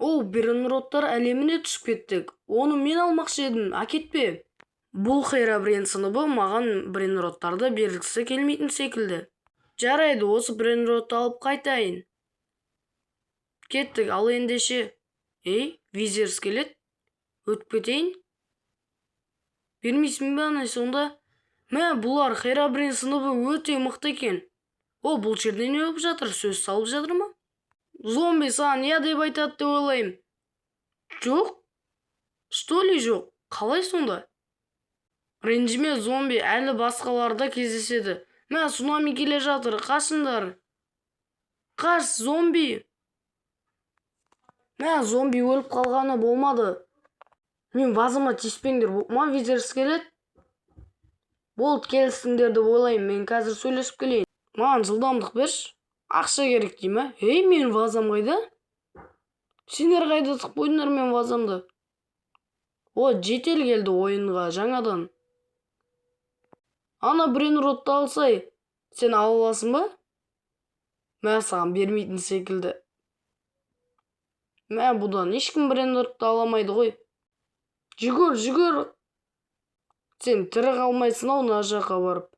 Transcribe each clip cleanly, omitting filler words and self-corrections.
Брейнроттар әлеміне түсіп кеттік. Оны мен алмақшы едім, әкетпе. Бұл Хейрабрин сыныбы маған брейнроттарды бергісі келмейтін секілді. Жарайды, осы брейнротты алып қайтайын. Кеттік, ал ендеше. Визер скелет, өтіп кетейін. Бермейсің бе ана сонда? Бұлар Хейрабрин сыныбы өте мықты екен. Бұл жерде не болып жатыр? Сөз салып жатыр ма? Зомби саған я деп айтады деп ойлаймын. Жоқ? Что ли жоқ? Қалай сонда? Ренжіме, зомби, әлі басқаларда кездеседі. Цунами келе жатыр, қашыңдар. Қаш, зомби. Зомби өліп қалғаны болмады. Мен вазыма тиіспеңдер, визер скелет. Болды, келістіңдер деп ойлаймын, мен қазір сөйлесіп келейін. Маған жылдамдық берші. Ақша керек дей ма? Мен вазам қайда? Сендер қайда тық қойдыңдар мен вазамды? Жетел келді ойынға жаңадан. Ана брейнротты алсай, сен ала аласың ба? Саған бермейтін секілді. Бұдан ешкім брейнротты аламайды ғой. Жүгір. Сен тірі қалмайсың ау мына жаққа барып.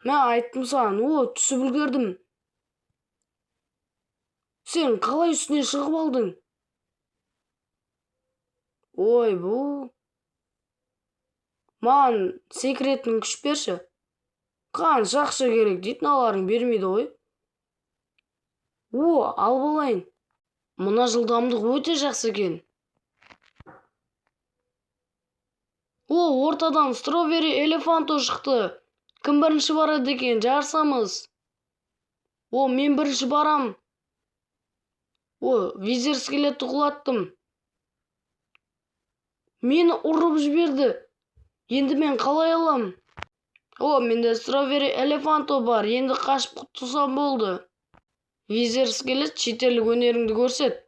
Айттым саған, түсіп үлгердім. Сен қалай үстіне шығып алдың? Бұл. Маған секретін күш берші. Қанша ақша керек дейтін аларың бермейді ғой. Алып алайын. Мына жылдамдық өте жақсы екен. Ортадан стробери элефанто шықты. Кім бірінші барады екен, жарысамыз. Мен бірінші барам. Визер скелетті құлаттым. Мені ұрып жіберді. Енді мен қалай алам? Менде стробери элефанто бар. Енді қашып құтылсам болды. Визер скелет, шетелдік өнеріңді көрсет.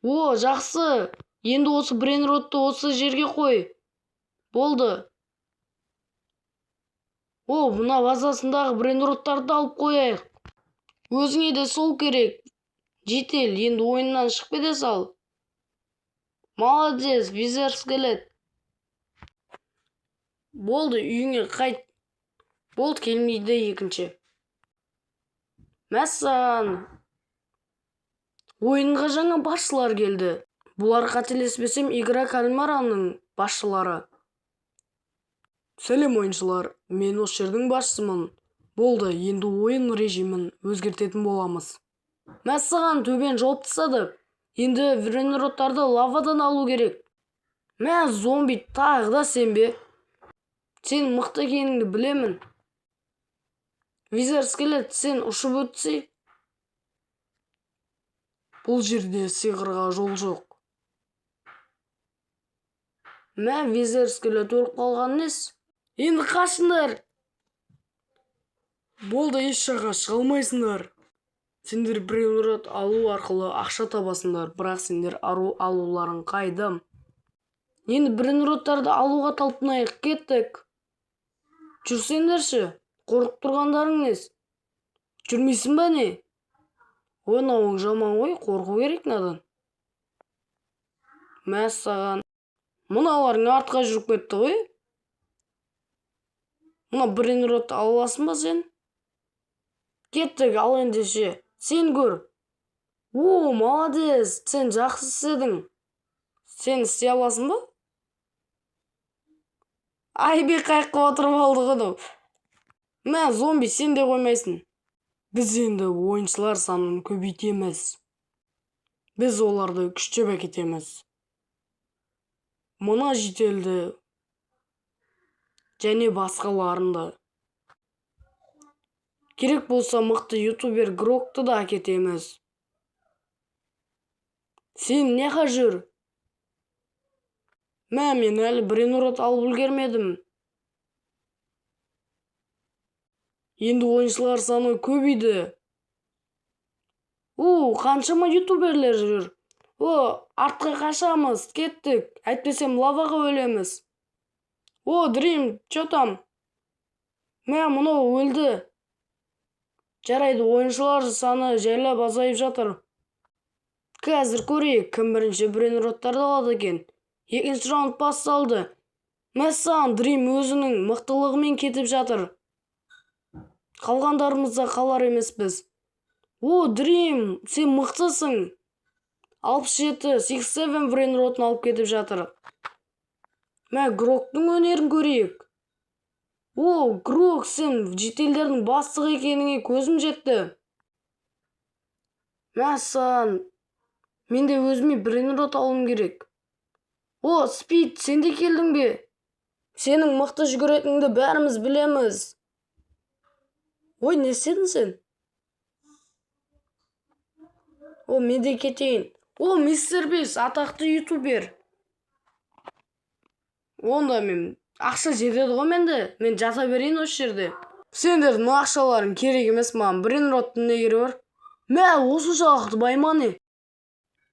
Жақсы. Енді осы брейнротты осы жерге қой. Болды. Мына вазасындағы брейнроттарды алып қояйық. Өзіңе де сол керек. Жетел, енді ойыннан шығып кете сал. Молодец, визер скелет. Болды, үйіңе қайт. Болды, келмейді екінші. Мәссаған. Ойынға жаңа басшылар келді. Бұлар қателеспесем Игра Кальмараның басшылары. Сәлем ойыншылар, мен осы жердің басшысымын. Болды, енді ойын режимін өзгертетін боламыз. Мәссаған, төбен жауып тастады. Енді брейнроттарды лавадан алу керек. Зомби, тағы да сен бе? Сен мықты екеніңді білемін. Визер скелет, сен ұшып өтсей. Бұл жерде сиқырға жол жоқ. Визер скелет өліп қалған нес? Енді қашыңдар. Болды, еш жаққа шыға алмайсыңдар. Сендер брейнрот алу арқылы ақша табасыңдар, бірақ сендер алуларың қайдам. Енді брейнроттарды алуға талпынайық, кеттік. Жүрсеңдерші, қорқып тұрғандарың нес? Жүрмейсің ба не? Ойнауың жаман ғой, қорқу керек надан. Мәссаған. Мұналарың артқа жүріп кетті ғой. Мұна брейнротты аласың ба сен? Кеттік, ал ендеше. Сен көр. Молодец, сен жақсы істедің. Сен істей аласың ба? Қайқып отырып алды ғыды. Зомби, сен де қоймайсың. Біз енді ойыншылар санын көбейтеміз. Біз оларды күштеп әкетеміз. Мына жетелді және басқаларында. Керек болса мықты ютубер Грокты да әкетеміз. Сен неға жүр? Мен әлі брейнрот алып үлгермедім. Енді ойыншылар саны көбейді. Қаншама ютуберлер жүр. Артқа қашамыз, кеттік. Әйтпесем лаваға өлеміз. Дрим, чё там? Мұнау өлді. Жарайды, ойыншылар саны жайлап азайып жатыр. Қазір көрейік, кім бірінші брейнроттарды алады екен. Екінші раунд басталды. Мәссаған, Дрим өзінің мықтылығымен кетіп жатыр. Қалғандарымызда қалар емеспіз. О, Дрим, сен мықтысың. 67 брейнротын алып кетіп жатыр. Гроктың өнерін көрейік. О, Грок, сен жетелдердің бастығы екеніңе көзім жетті. Мәссаған, мен де өзіме брейнрот алуым керек. О, Спид, сен де келдің бе? Сенің мықты жүгіретініңді бәріміз білеміз. Ой, не істедің сен? О, мен де кетейін. О, мистер Бис, атақты ютубер. Онда мен ақша жетеді ғой менде. Мен жата берейін осы жерде. Сендердің ақшаларың керек емес маған. Брейнроттың не керегі бар? Осыншалықты байманы.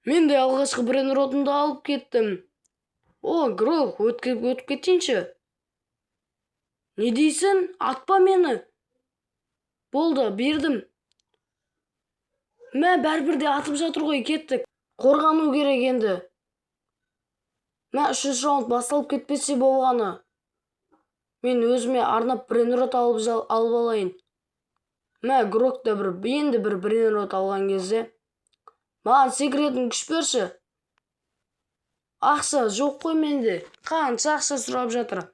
Мен де алғашқы брейнротымды алып кеттім. О, Грок, өтіп кетейінші. Не дейсің? Атпа мені. Болды, бердім. Бәрібірде атып жатыр ғой, кеттік. Қорғану керек енді. Үшінші раунд басталып кетпесе болғаны. Мен өзіме арнап брейнрот алып алайын. Грок та енді бір брейнрот алған кезде. Маған секретін күш берші. Ақша жоқ қой менде. Қанша ақша сұрап жатыр.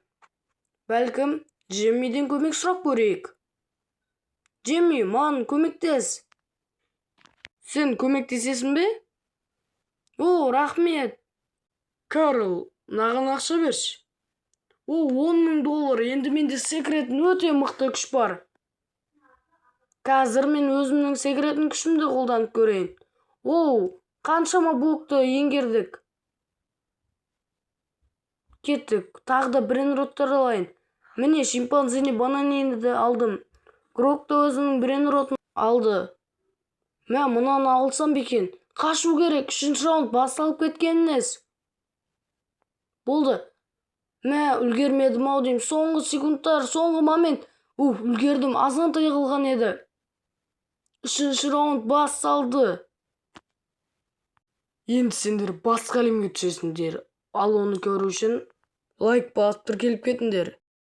Бәлкім, Джеммиден көмек сұрап көрейік. Джемми, маған көмектес. Сен көмектесесің бе? О, рахмет. Карл, маған ақша берші. О, $10,000. Енді менде секретін өте мықты күш бар. Қазір мен өзімнің секретін күшімді қолданып көрейін. О, қаншама блокты еңгердік. Кеттік, тағы да брейнроттар алайын. Міне, шимпанзені бананені де алдым. Грок та өзінің брейнротын алды. Мұнаны алсам бекен. Қашу керек, 3-ші раунд басталып кеткенініз. Болды. Үлгермедім ау деймін. Соңғы секундтар, соңғы момент. Үлгердім, азғантай қалған еді. 3-ші раунд басталды. Енді сендер басқа әлемге түсесіңдер. Ал оны көру үшін лайк басып тіркеліп кетіңдер.